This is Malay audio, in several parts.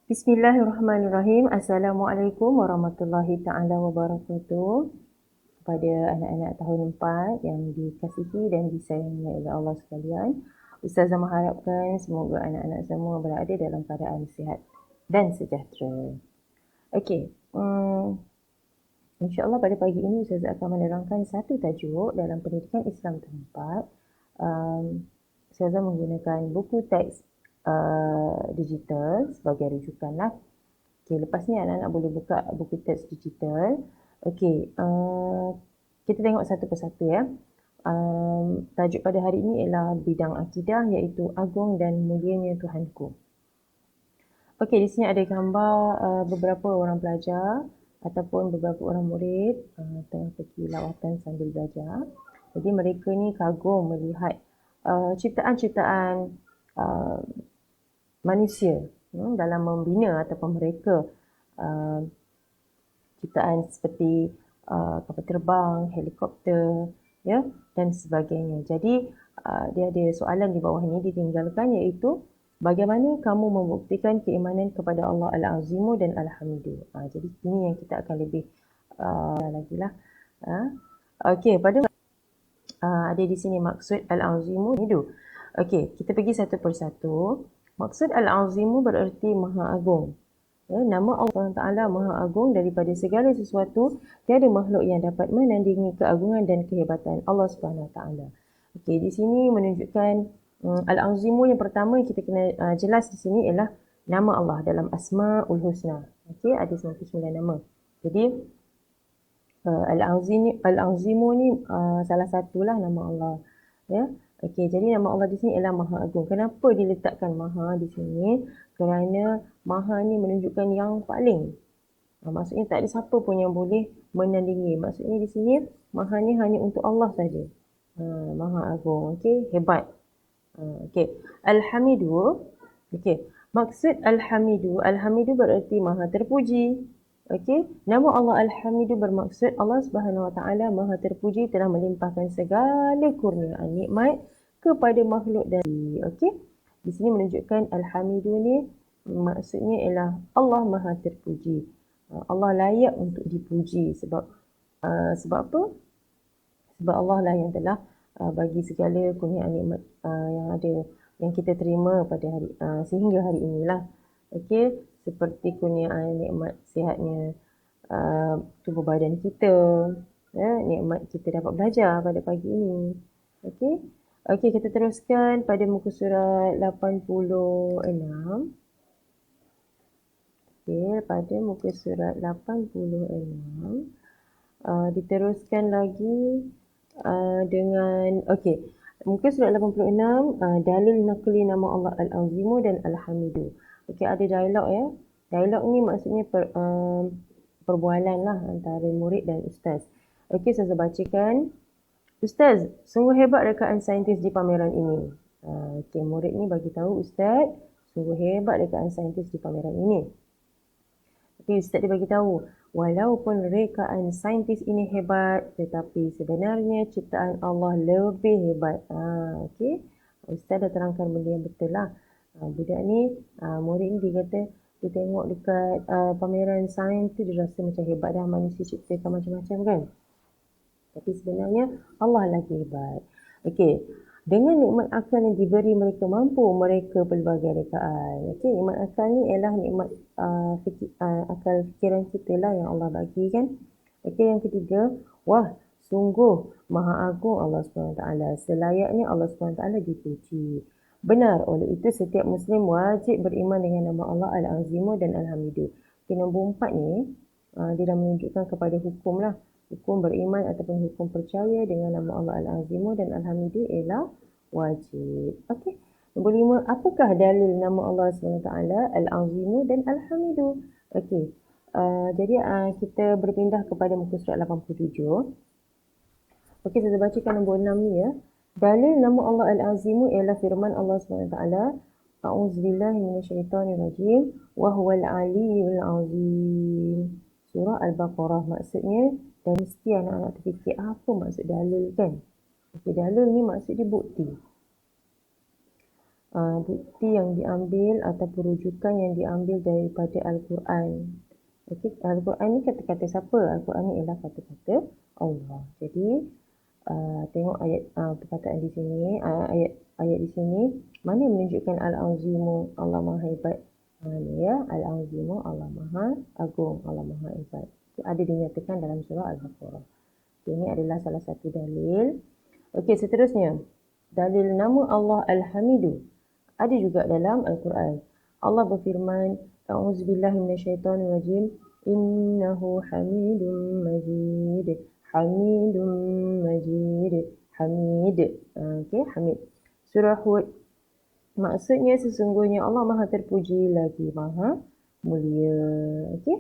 Bismillahirrahmanirrahim. Assalamualaikum warahmatullahi ta'ala wabarakatuh. Kepada anak-anak tahun 4 yang dikasihi dan disayangi oleh Allah sekalian, Ustazah mengharapkan semoga anak-anak semua berada dalam keadaan sihat dan sejahtera. Okey, insya-Allah pada pagi ini Ustazah akan menerangkan satu tajuk dalam pendidikan Islam tahun 4. Ustazah menggunakan buku teks digital sebagai rujukan lah. Okey, lepas ni anak-anak boleh buka buku teks digital. Okey, kita tengok satu persatu ya. Tajuk pada hari ini ialah bidang akidah, iaitu agung dan mulianya Tuhanku. Okey, di sini ada gambar beberapa orang pelajar ataupun beberapa orang murid tengah pergi lawatan sambil belajar. Jadi mereka ni kagum melihat ciptaan-ciptaan manusia dalam membina ataupun mereka ciptaan seperti kapal terbang, helikopter, ya, dan sebagainya. Jadi dia ada soalan di bawah ini ditinggalkan, iaitu bagaimana kamu membuktikan keimanan kepada Allah Al-Azimu dan Al-Hamidu. Jadi ini yang kita akan lebih lagi lah. Okey, pada ada di sini maksud Al-Azimu hidup. Okey, kita pergi satu persatu. Maksud Al-Azimu bererti Maha Agung. Ya, nama Allah Taala Maha Agung daripada segala sesuatu, tiada makhluk yang dapat menandingi keagungan dan kehebatan Allah Subhanahu Wa Taala. Okey, di sini menunjukkan Al-Azimu yang pertama yang kita kena jelas di sini ialah nama Allah dalam Asmaul Husna. Okey, ada 99 nama. Jadi Al-Azimu ni salah satulah nama Allah, ya. Okey, jadi nama Allah di sini ialah Maha Agung. Kenapa diletakkan Maha di sini? Kerana Maha ni menunjukkan yang paling. Maksudnya tak ada siapa pun yang boleh menandingi. Maksudnya di sini Maha ni hanya untuk Allah saja. Maha Agung. Okey, hebat. Okey, Al-Hamidu. Okey, maksud Al-Hamidu bererti Maha terpuji. Okey, nama Allah Al-Hamidu bermaksud Allah Subhanahu Wa Taala Maha terpuji telah melimpahkan segala kurniaan nikmat kepada makhluk dari. Okey, di sini menunjukkan Al-Hamidu ni maksudnya ialah Allah Maha terpuji. Allah layak untuk dipuji sebab apa? Sebab Allah lah yang telah bagi segala kurniaan nikmat yang ada, yang kita terima pada hari sehingga hari inilah. Okey, seperti kurniaan nikmat sihatnya tubuh badan kita, ya, nikmat kita dapat belajar pada pagi ini. Okey, kita teruskan pada muka surat 86. Okey, pada muka surat 86 diteruskan lagi dengan muka surat 86 dalil nakli nama Allah Al-Azimu dan Al-Hamidu. Okey, ada dialog ya. Dialog ni maksudnya perbualan lah antara murid dan ustaz. Okey, saya bacakan. Ustaz, sungguh hebat rekaan saintis di pameran ini. Okey, murid ni bagi tahu ustaz, sungguh hebat rekaan saintis di pameran ini. Okey, ustaz dia bagi tahu, walaupun rekaan saintis ini hebat, tetapi sebenarnya ciptaan Allah lebih hebat. Okey, ustaz dah terangkan benda yang betul lah. Budak ni, murid ni dia kata, dia tengok dekat pameran sains tu, dia rasa macam hebat dah, manusia ciptakan macam-macam kan. Tapi sebenarnya Allah lagi hebat. Okey, dengan nikmat akal yang diberi mereka mampu mereka pelbagai rekaan. Okey, nikmat akal ni ialah nikmat akal fikiran kita lah yang Allah bagi kan. Okey, yang ketiga, wah, sungguh Maha Agung Allah SWT. Selayaknya Allah SWT dipuji. Benar, oleh itu setiap Muslim wajib beriman dengan nama Allah Al-Azimu dan Al-Hamidu. Okay, nombor 4 ni, dia dah menunjukkan kepada hukum lah. Hukum beriman ataupun hukum percaya dengan nama Allah Al-Azimu dan Al-Hamidu ialah wajib. Okey, nombor 5, apakah dalil nama Allah SWT Al-Azimu dan Al-Hamidu? Okey, jadi kita berpindah kepada muka surat 87. Okey, saya bacakan nombor 6 ni ya. Dalil nama Allah Al-Azimu ialah firman Allah SWT, A'udzubillahi minasyaitanirrajim, wa huwal aliyyul azim. Surah Al-Baqarah. Maksudnya, dan mesti anak-anak terfikir apa maksud dalil kan. Okey, dalil ni maksud dia bukti. bukti yang diambil ataupun rujukan yang diambil daripada Al-Quran. Okay, Al-Quran ni kata-kata siapa? Al-Quran ni ialah kata-kata Allah. Jadi tengok ayat perkataan di sini, ayat di sini, mana yang menunjukkan Al-Azimu, Allah Maha Hebat. Ni ya, Al-Azimu, Allah Maha Agung, Allah Maha Hebat. Itu ada dinyatakan dalam surah Al-Baqarah. Ini adalah salah satu dalil. Okey, seterusnya. Dalil nama Allah Al-Hamidu. Ada juga dalam Al-Quran. Allah berfirman, A'udzubillahi minasyaitonirrajim. Innahu Hamidun Majid. Hamidun Majid. Hamid. Okey, Hamid. Surah Hud. Maksudnya sesungguhnya Allah Maha terpuji lagi Maha mulia. Okey.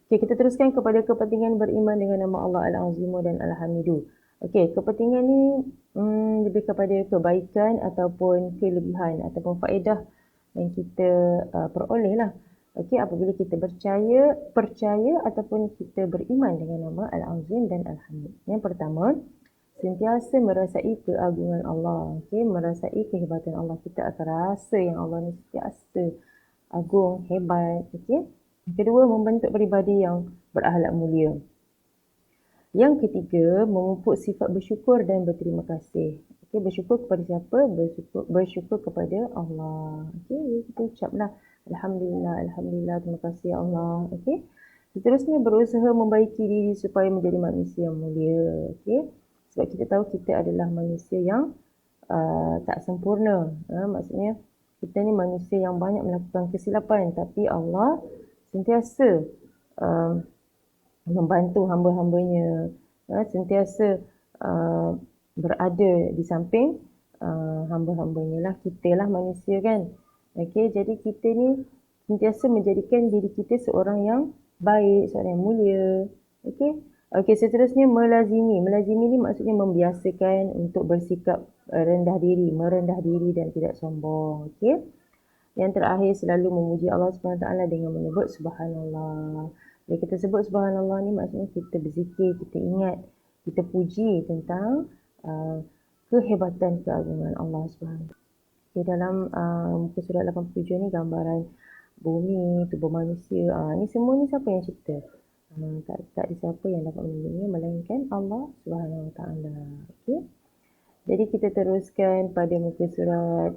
Okey, kita teruskan kepada kepentingan beriman dengan nama Allah Al-Azimu dan Al-Hamidu. Okey, kepentingan ni lebih kepada kebaikan ataupun kelebihan ataupun faedah yang kita peroleh lah. Okey, apabila kita percaya ataupun kita beriman dengan nama Al-Azim dan Al-Hamid. Yang pertama, sentiasa merasai keagungan Allah. Okey, merasai kehebatan Allah. Kita akan rasa yang Allah ni sentiasa agung, hebat. Okey. Yang kedua, membentuk peribadi yang berakhlak mulia. Yang ketiga, memupuk sifat bersyukur dan berterima kasih. Okey, bersyukur kepada siapa? Bersyukur kepada Allah. Okey, kita ucaplah Alhamdulillah, Alhamdulillah, terima kasih ya Allah. Okey. Seterusnya, berusaha membaiki diri supaya menjadi manusia yang mulia. Okey. Sebab kita tahu kita adalah manusia yang tak sempurna. Maksudnya, kita ni manusia yang banyak melakukan kesilapan, tapi Allah sentiasa membantu hamba-hambanya, sentiasa berada di samping hamba-hambanya lah. Kita lah manusia kan. Okey, jadi kita ni sentiasa menjadikan diri kita seorang yang baik, seorang yang mulia. Okey. Okey, seterusnya melazimi. Melazimi ni maksudnya membiasakan untuk bersikap merendah diri dan tidak sombong. Okey. Yang terakhir, selalu memuji Allah SWT dengan menyebut Subhanallah. Bila kita sebut Subhanallah ni maksudnya kita berzikir, kita ingat, kita puji tentang kehebatan keagungan Allah SWT. Okay, dalam muka surat 87 ni gambaran bumi, tubuh manusia. Ni semua ni siapa yang cipta? Tak ada siapa yang dapat melindungi melainkan Allah SWT. Okay. Jadi kita teruskan pada muka surat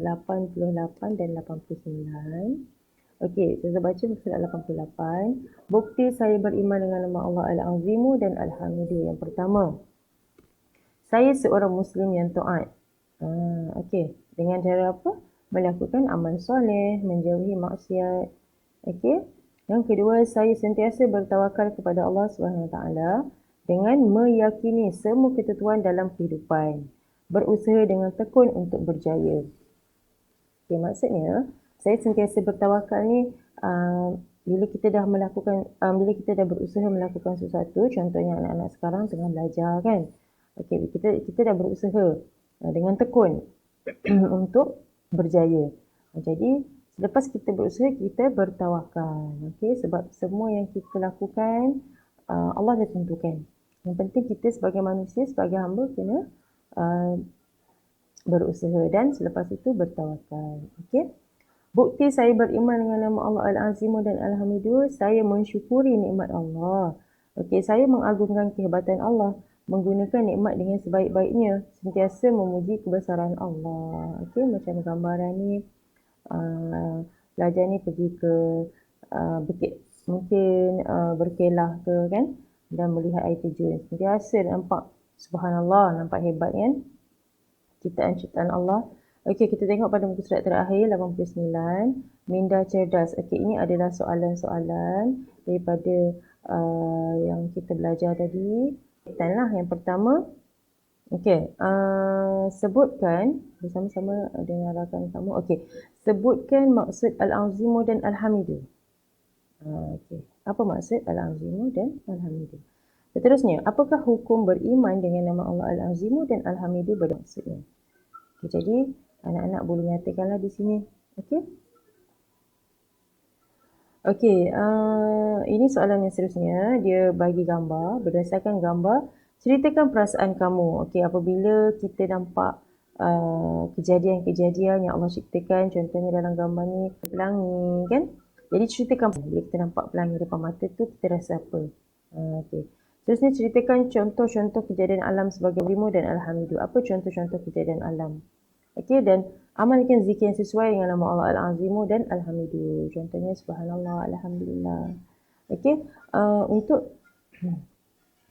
88 dan 89. Okey, saya baca muka surat 88. Bukti saya beriman dengan nama Allah Al-Azimu dan Al-Hamidu. Yang pertama, saya seorang Muslim yang taat. Okey, dengan cara apa? Melakukan amal soleh, menjauhi maksiat. Okey. Yang kedua, saya sentiasa bertawakal kepada Allah SWT dengan meyakini semua ketentuan dalam kehidupan. Berusaha dengan tekun untuk berjaya. Okay, maksudnya, saya sentiasa bertawakal ni bila kita dah berusaha melakukan sesuatu, contohnya anak-anak sekarang tengah belajar kan. Okay, kita dah berusaha dengan tekun untuk berjaya. Jadi, selepas kita berusaha, kita bertawakal. Okay, sebab semua yang kita lakukan, Allah dah tentukan. Yang penting kita sebagai manusia, sebagai hamba kena berusaha dan selepas itu bertawakal. Okey. Bukti saya beriman dengan nama Allah Al-Azimu dan Al-Hamidu, saya mensyukuri nikmat Allah. Okey, saya mengagungkan kehebatan Allah, menggunakan nikmat dengan sebaik-baiknya, sentiasa memuji kebesaran Allah. Okey, macam gambaran ni, pelajar ni pergi ke mungkin berkelah ke kan, dan melihat air terjun. Sentiasa nampak subhanallah, nampak hebat kan ciptaan-ciptaan Allah. Okey, kita tengok pada muka surat terakhir 89, minda cerdas. Okey, ini adalah soalan-soalan daripada yang kita belajar tadi. Yang pertama, okey, sebutkan bersama-sama dengan rakan kamu. Okey, sebutkan maksud Al-Azimu dan Al-Hamidu. Okey, apa maksud Al-Azimu dan Al-Hamidu? Seterusnya, apakah hukum beriman dengan nama Allah Al-Azimu dan Al-Hamidu bermaksudnya? Okay, jadi, anak-anak boleh nyatakanlah di sini. Okey? Okey, ini soalan yang seterusnya. Dia bagi gambar. Berdasarkan gambar, ceritakan perasaan kamu. Okey, apabila kita nampak kejadian-kejadian yang Allah ciptakan. Contohnya dalam gambar ni pelangi kan. Jadi ceritakan bila kita nampak pelangi depan mata tu kita rasa apa. Okay. Terusnya ceritakan contoh-contoh kejadian alam sebagai ilmu dan alhamdulillah. Apa contoh-contoh kejadian alam? Okey, dan amalkan zikir yang sesuai dengan nama Allah Al-Azimu dan Alhamdulillah. Contohnya Subhanallah, Alhamdulillah. Okey, untuk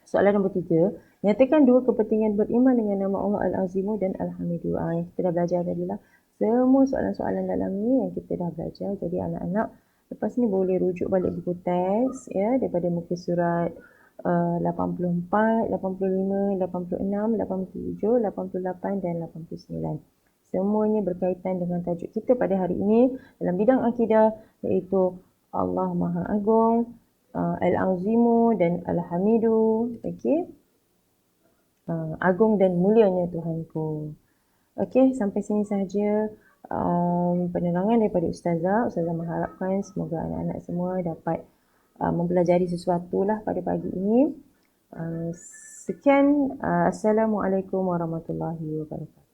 soalan nombor 3, nyatakan dua kepentingan beriman dengan nama Allah Al-Azimu dan Alhamdulillah. Yang kita dah belajar tadi lah. Semua soalan-soalan dalam ni yang kita dah belajar. Jadi anak-anak lepas ni boleh rujuk balik buku teks ya daripada muka surat 84, 85, 86, 87, 88 dan 89. Semuanya berkaitan dengan tajuk kita pada hari ini dalam bidang akidah iaitu Allah Maha Agung, Al-Azimu dan Al-Hamidu. Okey. Agung dan mulianya Tuhanku. Okey, sampai sini sahaja penerangan daripada Ustazah. Ustazah mengharapkan semoga anak-anak semua dapat mempelajari sesuatu lah pada pagi ini. Sekian. Assalamualaikum warahmatullahi wabarakatuh.